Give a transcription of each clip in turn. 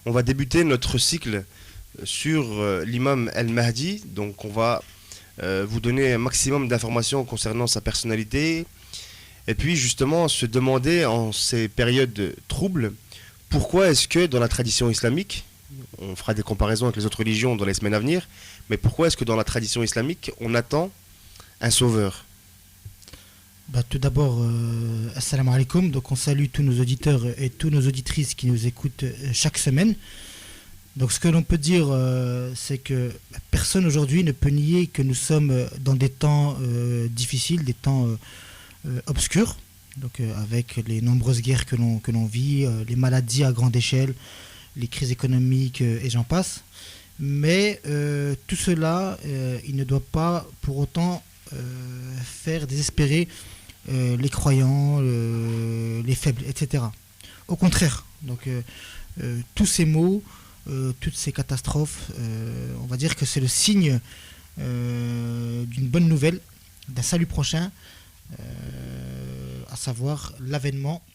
On va débuter notre cycle sur l'imam El-Mahdi. Donc on va vous donner un maximum d'informations concernant sa personnalité. Et puis justement se demander en ces périodes troubles, pourquoi est-ce que dans la tradition islamique, on fera des comparaisons avec les autres religions dans les semaines à venir, mais pourquoi est-ce que dans la tradition islamique, on attend un sauveur? Tout d'abord, assalamu alaikum. Donc, on salue tous nos auditeurs et toutes nos auditrices qui nous écoutent chaque semaine. Donc, ce que l'on peut dire, c'est que personne aujourd'hui ne peut nier que nous sommes dans des temps difficiles, des temps obscurs. Donc, avec les nombreuses guerres que l'on vit, les maladies à grande échelle, les crises économiques et j'en passe. Mais tout cela, il ne doit pas pour autant faire désespérer les croyants, les faibles, etc. Au contraire, donc tous ces maux, toutes ces catastrophes, on va dire que c'est le signe d'une bonne nouvelle, d'un salut prochain, à savoir l'avènement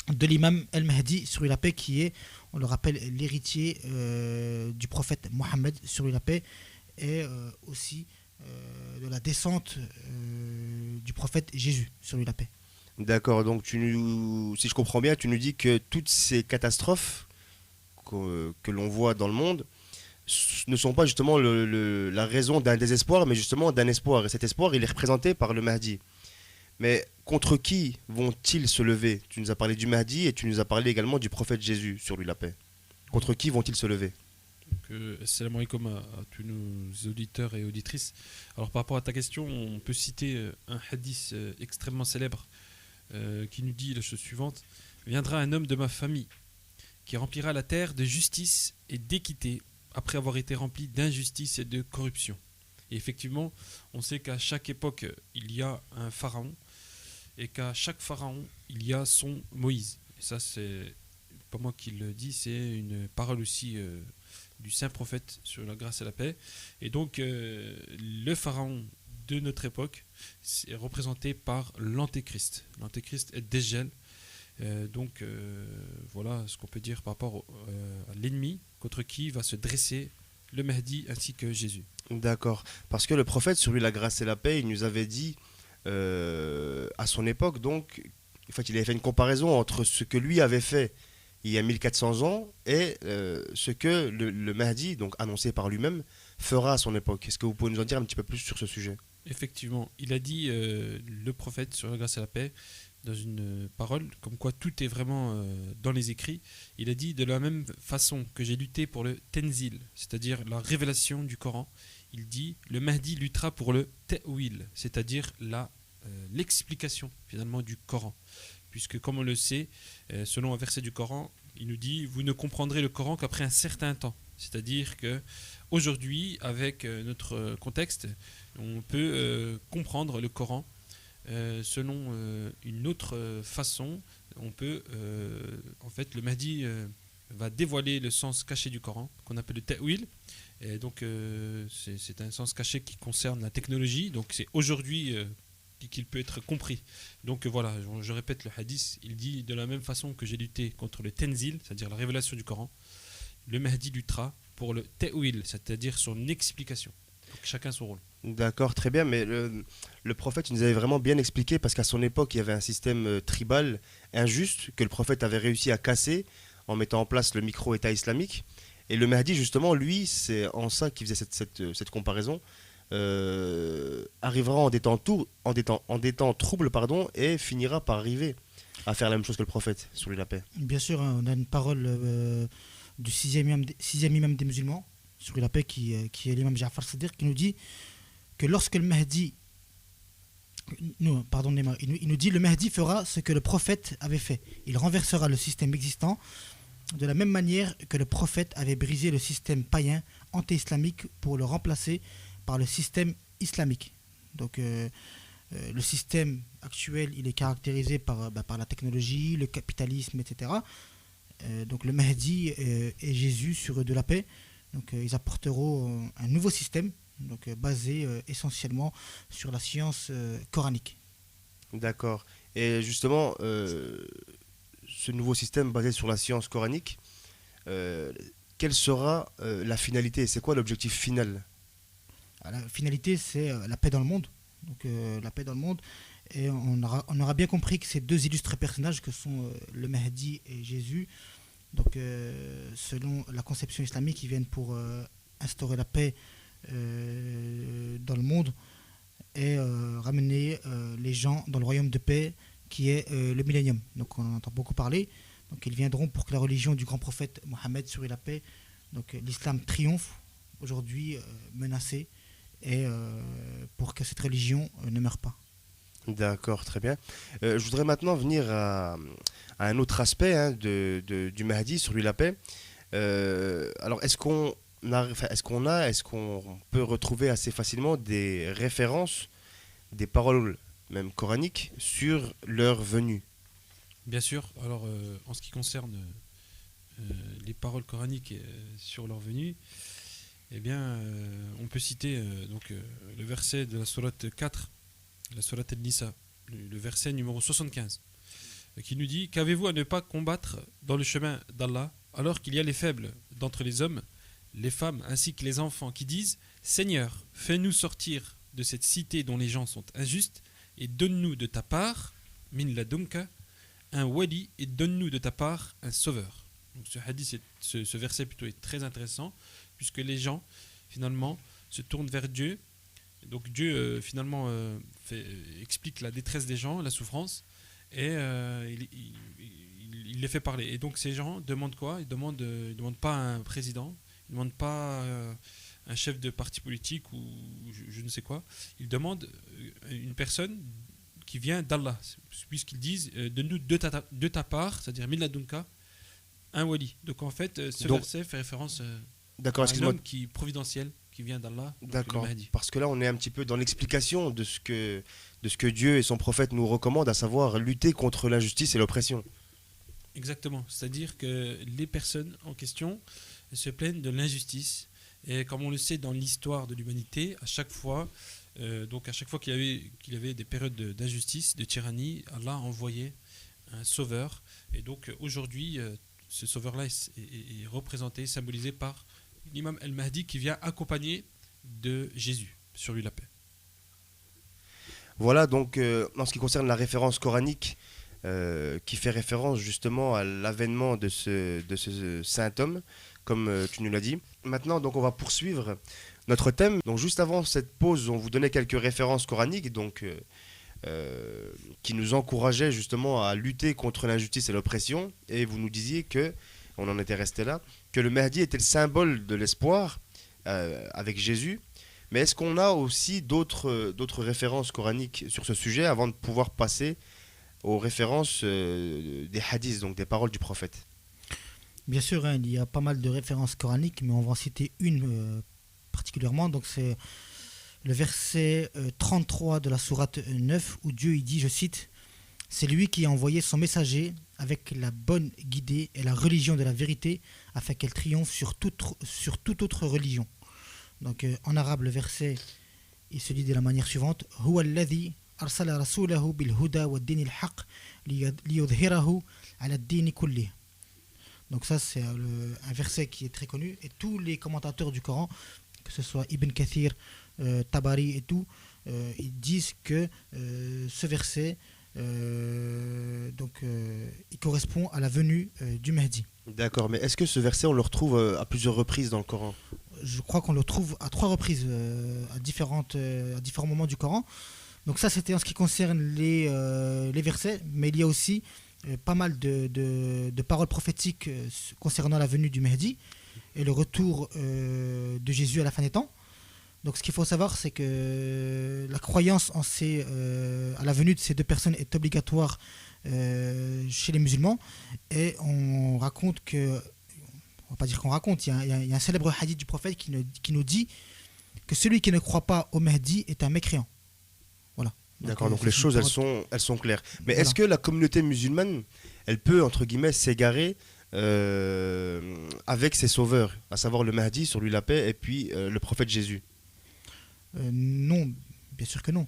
de l'imam El-Mahdi sur lui la paix, qui est, on le rappelle, l'héritier du prophète Mohammed sur lui la paix, et aussi de la descente du prophète Jésus sur lui la paix. D'accord, donc si je comprends bien, tu nous dis que toutes ces catastrophes que l'on voit dans le monde ne sont pas justement la raison d'un désespoir, mais justement d'un espoir. Et cet espoir, il est représenté par le Mahdi. Mais contre qui vont-ils se lever? Tu nous as parlé du Mahdi et tu nous as parlé également du prophète Jésus sur lui la paix. Contre qui vont-ils se lever? Assalamu alaikum à tous nos auditeurs et auditrices. Alors par rapport à ta question, on peut citer un hadith extrêmement célèbre qui nous dit la chose suivante: viendra un homme de ma famille qui remplira la terre de justice et d'équité après avoir été rempli d'injustice et de corruption. Et effectivement, on sait qu'à chaque époque, il y a un pharaon et qu'à chaque pharaon, il y a son Moïse. Et ça, c'est pas moi qui le dis, c'est une parole aussi du saint prophète sur la grâce et la paix. Et donc le pharaon de notre époque est représenté par l'antéchrist. L'antéchrist est Dajjal. Donc voilà ce qu'on peut dire par rapport à l'ennemi contre qui va se dresser le Mahdi ainsi que Jésus. D'accord, parce que le prophète sur lui la grâce et la paix, il nous avait dit à son époque, donc en fait il avait fait une comparaison entre ce que lui avait fait il y a 1400 ans et ce que le Mahdi, donc annoncé par lui-même, fera à son époque. Est-ce que vous pouvez nous en dire un petit peu plus sur ce sujet? Effectivement, il a dit, le prophète sur la grâce et la paix, dans une parole, comme quoi tout est vraiment dans les écrits. Il a dit: de la même façon que j'ai lutté pour le Tenzil, c'est-à-dire la révélation du Coran, il dit: le Mahdi luttera pour le Ta'wil, c'est-à-dire l'explication finalement du Coran. Puisque comme on le sait, selon un verset du Coran, il nous dit: vous ne comprendrez le Coran qu'après un certain temps. C'est-à-dire que aujourd'hui, avec notre contexte, on peut comprendre le Coran selon une autre façon. On peut, en fait, le Mahdi va dévoiler le sens caché du Coran, qu'on appelle le ta'wil. Et donc, c'est un sens caché qui concerne la technologie. Donc, c'est aujourd'hui qu'il peut être compris. Donc voilà, je répète le hadith, il dit: de la même façon que j'ai lutté contre le Tenzil, c'est-à-dire la révélation du Coran, le Mahdi luttera pour le ta'wil, c'est-à-dire son explication. Donc chacun son rôle. D'accord, très bien, mais le prophète il nous avait vraiment bien expliqué, parce qu'à son époque il y avait un système tribal injuste que le prophète avait réussi à casser en mettant en place le micro-État islamique. Et le Mahdi justement, lui, c'est en ça qu'il faisait cette comparaison, arrivera en des temps troubles, pardon, et finira par arriver à faire la même chose que le prophète sur lui la paix. Bien sûr, hein, on a une parole du sixième imam des musulmans sur lui la paix, qui est l'imam Ja'far Sadiq, qui nous dit que lorsque le Mahdi, il nous dit: le Mahdi fera ce que le prophète avait fait. Il renversera le système existant de la même manière que le prophète avait brisé le système païen anti-islamique pour le remplacer par le système islamique. Donc le système actuel, il est caractérisé par la technologie, le capitalisme, etc. Donc le Mahdi et Jésus sur eux de la paix, donc ils apporteront un nouveau système, donc basé essentiellement sur la science coranique. D'accord. Et justement, ce nouveau système basé sur la science coranique, euh, quelle sera la finalité? C'est quoi l'objectif final? La finalité, c'est la paix dans le monde. Donc la paix dans le monde. Et on aura bien compris que ces deux illustres personnages que sont le Mahdi et Jésus, donc selon la conception islamique, ils viennent pour instaurer la paix dans le monde et ramener les gens dans le royaume de paix qui est le millénium. Donc on en entend beaucoup parler. Donc ils viendront pour que la religion du grand prophète Mohammed sur la paix, donc l'islam triomphe aujourd'hui menacé et pour que cette religion ne meure pas. D'accord, très bien. Je voudrais maintenant venir à un autre aspect hein, du Mahdi, sur lui la paix. Alors, est-ce qu'on peut retrouver assez facilement des références, des paroles même coraniques sur leur venue? Bien sûr, alors en ce qui concerne les paroles coraniques sur leur venue, eh bien, on peut citer le verset de la sourate 4, la sourate An-Nisa, le verset numéro 75, qui nous dit: qu'avez-vous à ne pas combattre dans le chemin d'Allah, alors qu'il y a les faibles d'entre les hommes, les femmes ainsi que les enfants, qui disent: Seigneur, fais-nous sortir de cette cité dont les gens sont injustes, et donne-nous de ta part, min ladunka, un wali, et donne-nous de ta part un sauveur. Donc ce hadith, ce verset plutôt est très intéressant, puisque les gens finalement se tournent vers Dieu. Donc Dieu finalement explique la détresse des gens, la souffrance, et il les fait parler. Et donc ces gens demandent quoi? Ils demandent pas un président, ils demandent pas un chef de parti politique ou je ne sais quoi. Ils demandent une personne qui vient d'Allah, puisqu'ils disent donne-nous de ta part, c'est-à-dire Miladunka, un wali. Donc en fait, ce verset fait référence D'accord, à un homme qui est providentiel, qui vient d'Allah, d'accord, le Mahdi. parce que là on est un petit peu dans l'explication de ce que Dieu et son prophète nous recommandent, à savoir lutter contre l'injustice et l'oppression. Exactement, c'est-à-dire que les personnes en question se plaignent de l'injustice. Et comme on le sait dans l'histoire de l'humanité, à chaque fois qu'il y avait des périodes d'injustice, de tyrannie, Allah a envoyé un sauveur. Et donc aujourd'hui, ce sauveur-là est représenté, symbolisé par l'imam El-Mahdi qui vient accompagné de Jésus, sur lui la paix. Voilà donc en ce qui concerne la référence coranique qui fait référence justement à l'avènement de ce saint homme, comme tu nous l'as dit. Maintenant donc on va poursuivre notre thème. Donc juste avant cette pause, on vous donnait quelques références coraniques donc, qui nous encourageaient justement à lutter contre l'injustice et l'oppression. Et vous nous disiez que, on en était resté là, que le Mahdi était le symbole de l'espoir avec Jésus. Mais est-ce qu'on a aussi d'autres références coraniques sur ce sujet avant de pouvoir passer aux références des hadiths, donc des paroles du prophète? Bien sûr, hein, il y a pas mal de références coraniques, mais on va en citer une particulièrement. Donc c'est le verset 33 de la sourate 9 où Dieu il dit, je cite: c'est lui qui a envoyé son messager avec la bonne guidée et la religion de la vérité afin qu'elle triomphe sur toute autre religion. Donc en arabe, le verset il se dit de la manière suivante: Huwa alladhi arsala rasulahu bil huda wa din al-haq liyudhhirahu ala ad-din kulli. Donc ça c'est un verset qui est très connu et tous les commentateurs du Coran, que ce soit Ibn Kathir, Tabari et tout, ils disent que ce verset il correspond à la venue du Mahdi. D'accord, mais est-ce que ce verset on le retrouve à plusieurs reprises dans le Coran? Je crois qu'on le trouve à 3 reprises à différents moments du Coran. Donc ça c'était en ce qui concerne les versets, mais il y a aussi pas mal de paroles prophétiques concernant la venue du Mahdi et le retour de Jésus à la fin des temps. Donc ce qu'il faut savoir, c'est que la croyance à la venue de ces deux personnes est obligatoire chez les musulmans. Et on raconte que, on va pas dire qu'on raconte, il y a un célèbre hadith du prophète qui nous dit que celui qui ne croit pas au Mahdi est un mécréant. Voilà. D'accord, donc les choses elles sont claires. Mais voilà. est-ce que la communauté musulmane, elle peut entre guillemets s'égarer avec ses sauveurs, à savoir le Mahdi sur lui la paix et puis le prophète Jésus? Non, bien sûr que non.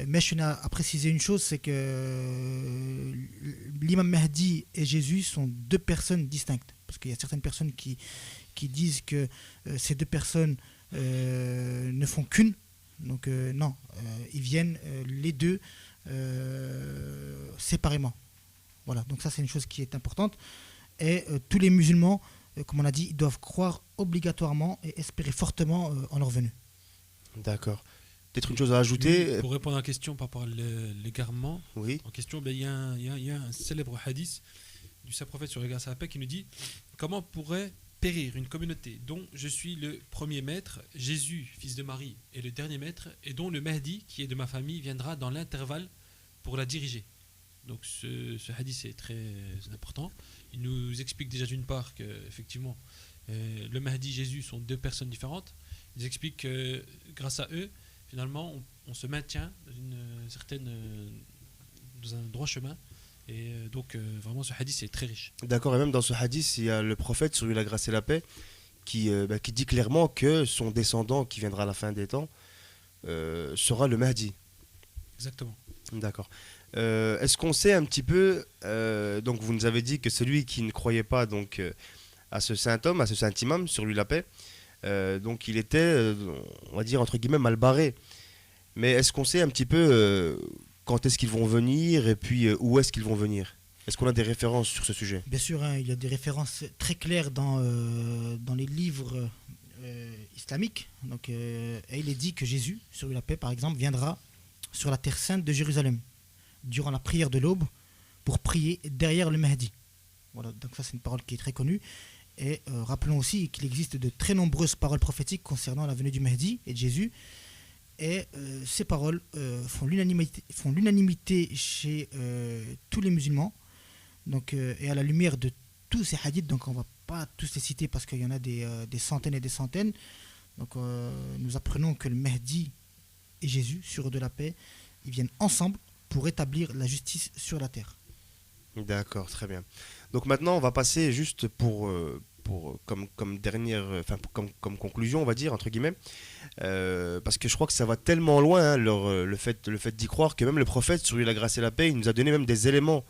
Mais je tiens à préciser une chose, c'est que l'imam Mahdi et Jésus sont deux personnes distinctes. parce qu'il y a certaines personnes qui disent que ces deux personnes ne font qu'une. Donc non, ils viennent les deux séparément. Voilà, donc ça c'est une chose qui est importante. Et tous les musulmans, comme on a dit, ils doivent croire obligatoirement et espérer fortement en leur venue. D'accord. Peut-être une chose à ajouter. Pour répondre à la question par rapport à l'égarement, Oui. en question, il y a un célèbre hadith du Saint-Prophète sur le grâce à la paix qui nous dit comment pourrait périr une communauté dont je suis le premier maître, Jésus, fils de Marie, est le dernier maître, et dont le Mahdi, qui est de ma famille, viendra dans l'intervalle pour la diriger. Donc ce hadith est très important. Il nous explique déjà d'une part que effectivement le Mahdi et Jésus sont deux personnes différentes. Il nous explique que grâce à eux, finalement, on se maintient dans un droit chemin. Et donc vraiment ce hadith est très riche. D'accord, et même dans ce hadith, il y a le prophète, sur lui la grâce et la paix, qui dit clairement que son descendant, qui viendra à la fin des temps, sera le Mahdi. Exactement. D'accord. Est-ce qu'on sait un petit peu, donc vous nous avez dit que celui qui ne croyait pas donc, à ce saint homme, à ce saint imam, sur lui la paix, donc il était, on va dire entre guillemets, mal barré. Mais est-ce qu'on sait un petit peu quand est-ce qu'ils vont venir et puis où est-ce qu'ils vont venir? Est-ce qu'on a des références sur ce sujet? Bien sûr, hein, il y a des références très claires dans les livres islamiques. Donc, et il est dit que Jésus, sur la paix par exemple, viendra sur la terre sainte de Jérusalem durant la prière de l'aube pour prier derrière le Mahdi. Voilà, donc ça c'est une parole qui est très connue. Et rappelons aussi qu'il existe de très nombreuses paroles prophétiques concernant la venue du Mahdi et de Jésus. Et ces paroles font l'unanimité chez tous les musulmans. Donc, et à la lumière de tous ces hadiths, donc on ne va pas tous les citer parce qu'il y en a des centaines et des centaines. Donc nous apprenons que le Mahdi et Jésus, sur de la paix, ils viennent ensemble pour établir la justice sur la terre. D'accord, très bien. Donc maintenant, on va passer juste comme dernière, enfin comme conclusion, on va dire entre guillemets, parce que je crois que ça va tellement loin, hein, le fait d'y croire, que même le prophète, sur lui la grâce et la paix, il nous a donné même des éléments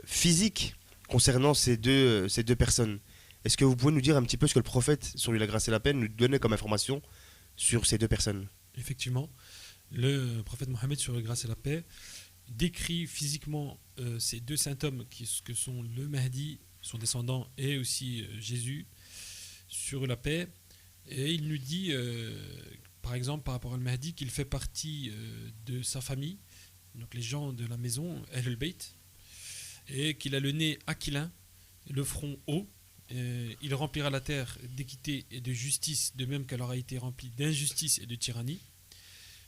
physiques concernant ces deux personnes. Est-ce que vous pouvez nous dire un petit peu ce que le prophète, sur lui la grâce et la paix, nous donnait comme information sur ces deux personnes? Effectivement, le prophète Mohammed, sur la grâce et la paix, décrit physiquement ces deux saints hommes que sont le Mahdi, son descendant, et aussi Jésus, sur la paix. Et il nous dit, par exemple, par rapport al Mahdi, qu'il fait partie de sa famille, donc les gens de la maison, Ahl al-Bayt, et qu'il a le nez aquilin, le front haut. Il remplira la terre d'équité et de justice, de même qu'elle aura été remplie d'injustice et de tyrannie.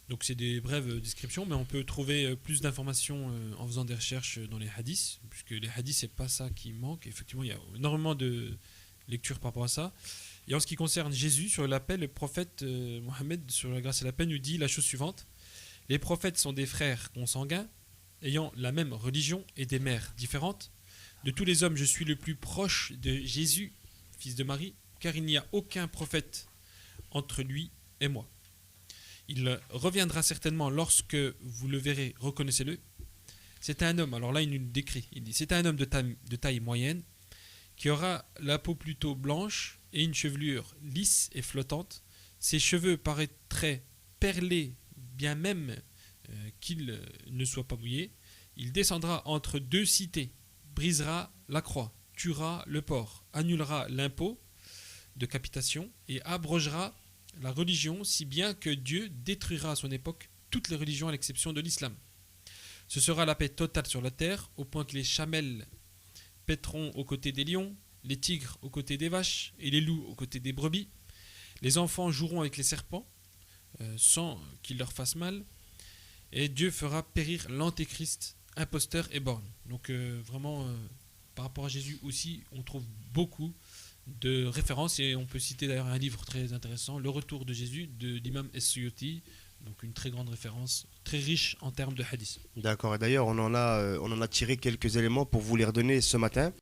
Donc c'est des brèves descriptions, mais on peut trouver plus d'informations en faisant des recherches dans les hadiths, puisque les hadiths, c'est pas ça qui manque. Effectivement, il y a énormément de lectures par rapport à ça. Et en ce qui concerne Jésus, sur la paix, le prophète Mohammed, sur la grâce et la paix, nous dit la chose suivante. Les prophètes sont des frères consanguins, ayant la même religion et des mères différentes. De tous les hommes, je suis le plus proche de Jésus, fils de Marie, car il n'y a aucun prophète entre lui et moi. Il reviendra certainement lorsque vous le verrez, reconnaissez-le. C'est un homme, alors là il nous décrit, il dit, c'est un homme de taille moyenne, qui aura la peau plutôt blanche et une chevelure lisse et flottante. Ses cheveux paraîtraient perlés, bien même qu'il ne soit pas mouillé. Il descendra entre deux cités, brisera la croix, tuera le porc, annulera l'impôt de capitation et abrogera la religion, si bien que Dieu détruira à son époque toutes les religions à l'exception de l'islam. Ce sera la paix totale sur la terre, au point que les chamelles paîtront aux côtés des lions, les tigres aux côtés des vaches et les loups aux côtés des brebis. Les enfants joueront avec les serpents sans qu'ils leur fassent mal, et Dieu fera périr l'antéchrist, imposteur et borgne. Donc vraiment, par rapport à Jésus aussi, on trouve beaucoup de références, et on peut citer d'ailleurs un livre très intéressant, Le Retour de Jésus, de l'imam Es-Suyuti, donc une très grande référence, très riche en termes de hadith. D'accord, et d'ailleurs on en a tiré quelques éléments pour vous les redonner ce matin.